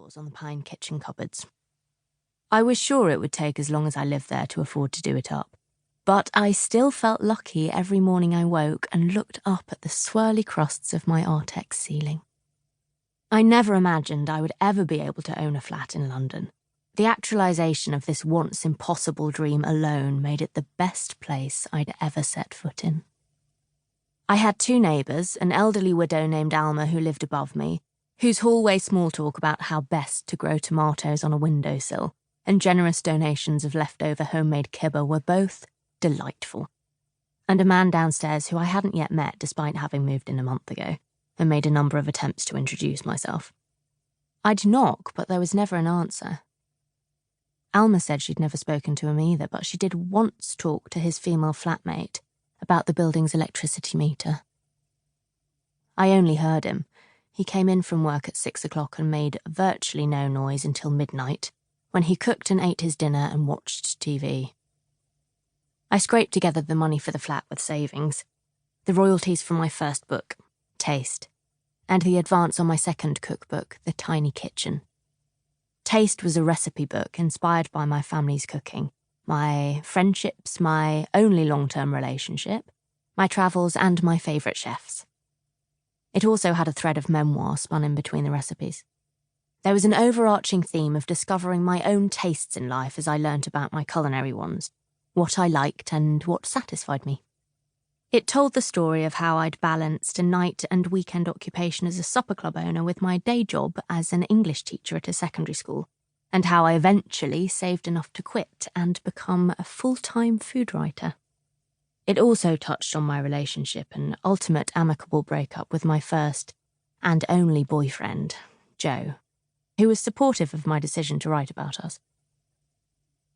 drawers on the pine kitchen cupboards. I was sure it would take as long as I lived there to afford to do it up, but I still felt lucky every morning I woke and looked up at the swirly crusts of my Artex ceiling. I never imagined I would ever be able to own a flat in London. The actualisation of this once impossible dream alone made it the best place I'd ever set foot in. I had 2 neighbours, an elderly widow named Alma who lived above me, whose hallway small talk about how best to grow tomatoes on a windowsill and generous donations of leftover homemade kibba were both delightful, and a man downstairs who I hadn't yet met despite having moved in a month ago and made a number of attempts to introduce myself. I'd knock, but there was never an answer. Alma said she'd never spoken to him either, but she did once talk to his female flatmate about the building's electricity meter. I only heard him. He came in from work at 6 o'clock and made virtually no noise until midnight, when he cooked and ate his dinner and watched TV. I scraped together the money for the flat with savings, the royalties from my first book, Taste, and the advance on my second cookbook, The Tiny Kitchen. Taste was a recipe book inspired by my family's cooking, my friendships, my only long-term relationship, my travels, and my favourite chefs. It also had a thread of memoir spun in between the recipes. There was an overarching theme of discovering my own tastes in life as I learnt about my culinary ones, what I liked and what satisfied me. It told the story of how I'd balanced a night and weekend occupation as a supper club owner with my day job as an English teacher at a secondary school, and how I eventually saved enough to quit and become a full-time food writer. It also touched on my relationship and ultimate amicable breakup with my first and only boyfriend, Joe, who was supportive of my decision to write about us.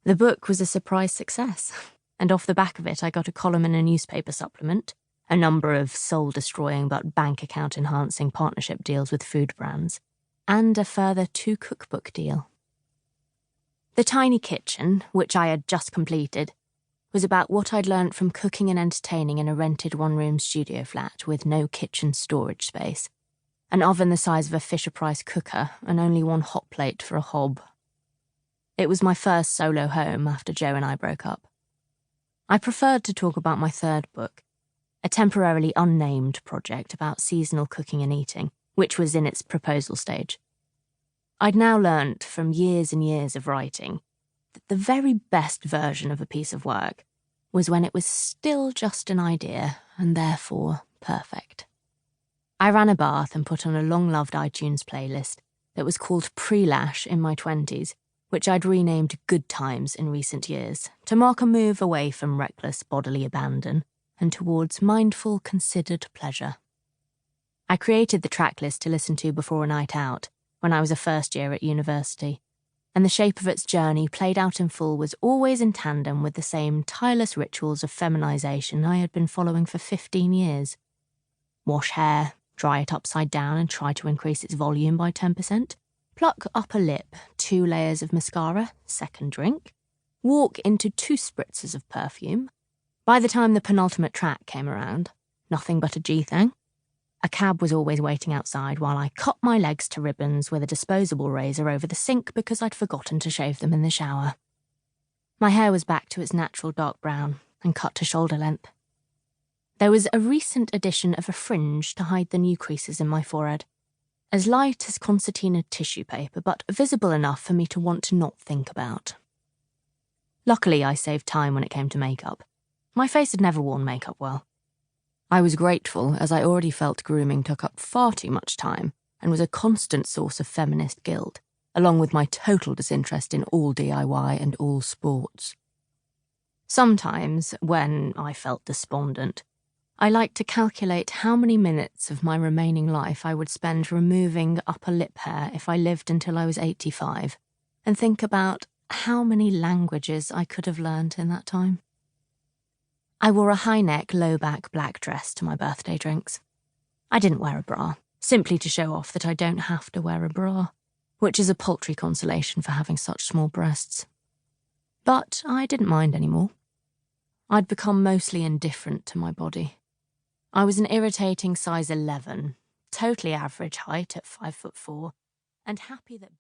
The book was a surprise success, and off the back of it I got a column in a newspaper supplement, a number of soul-destroying but bank account-enhancing partnership deals with food brands, and a further 2 cookbook deal. The Tiny Kitchen, which I had just completed, was about what I'd learnt from cooking and entertaining in a rented one-room studio flat with no kitchen storage space, an oven the size of a Fisher-Price cooker, and only 1 hot plate for a hob. It was my first solo home after Joe and I broke up. I preferred to talk about my third book, a temporarily unnamed project about seasonal cooking and eating, which was in its proposal stage. I'd now learnt from years and years of writing that the very best version of a piece of work was when it was still just an idea and therefore perfect. I ran a bath and put on a long-loved iTunes playlist that was called Pre-Lash in my 20s, which I'd renamed Good Times in recent years, to mark a move away from reckless bodily abandon and towards mindful, considered pleasure. I created the tracklist to listen to before a night out, when I was a first year at university, and the shape of its journey played out in full was always in tandem with the same tireless rituals of feminization I had been following for 15 years. Wash hair, dry it upside down and try to increase its volume by 10%, pluck upper lip, 2 layers of mascara, second drink, walk into 2 spritzes of perfume. By the time the penultimate track came around, nothing but a G-thang. A cab was always waiting outside while I cut my legs to ribbons with a disposable razor over the sink because I'd forgotten to shave them in the shower. My hair was back to its natural dark brown and cut to shoulder length. There was a recent addition of a fringe to hide the new creases in my forehead, as light as concertina tissue paper, but visible enough for me to want to not think about. Luckily, I saved time when it came to makeup. My face had never worn makeup well. I was grateful, as I already felt grooming took up far too much time and was a constant source of feminist guilt, along with my total disinterest in all DIY and all sports. Sometimes, when I felt despondent, I liked to calculate how many minutes of my remaining life I would spend removing upper lip hair if I lived until I was 85, and think about how many languages I could have learned in that time. I wore a high-neck, low-back black dress to my birthday drinks. I didn't wear a bra, simply to show off that I don't have to wear a bra, which is a paltry consolation for having such small breasts. But I didn't mind anymore. I'd become mostly indifferent to my body. I was an irritating size 11, totally average height at 5'4", and happy that big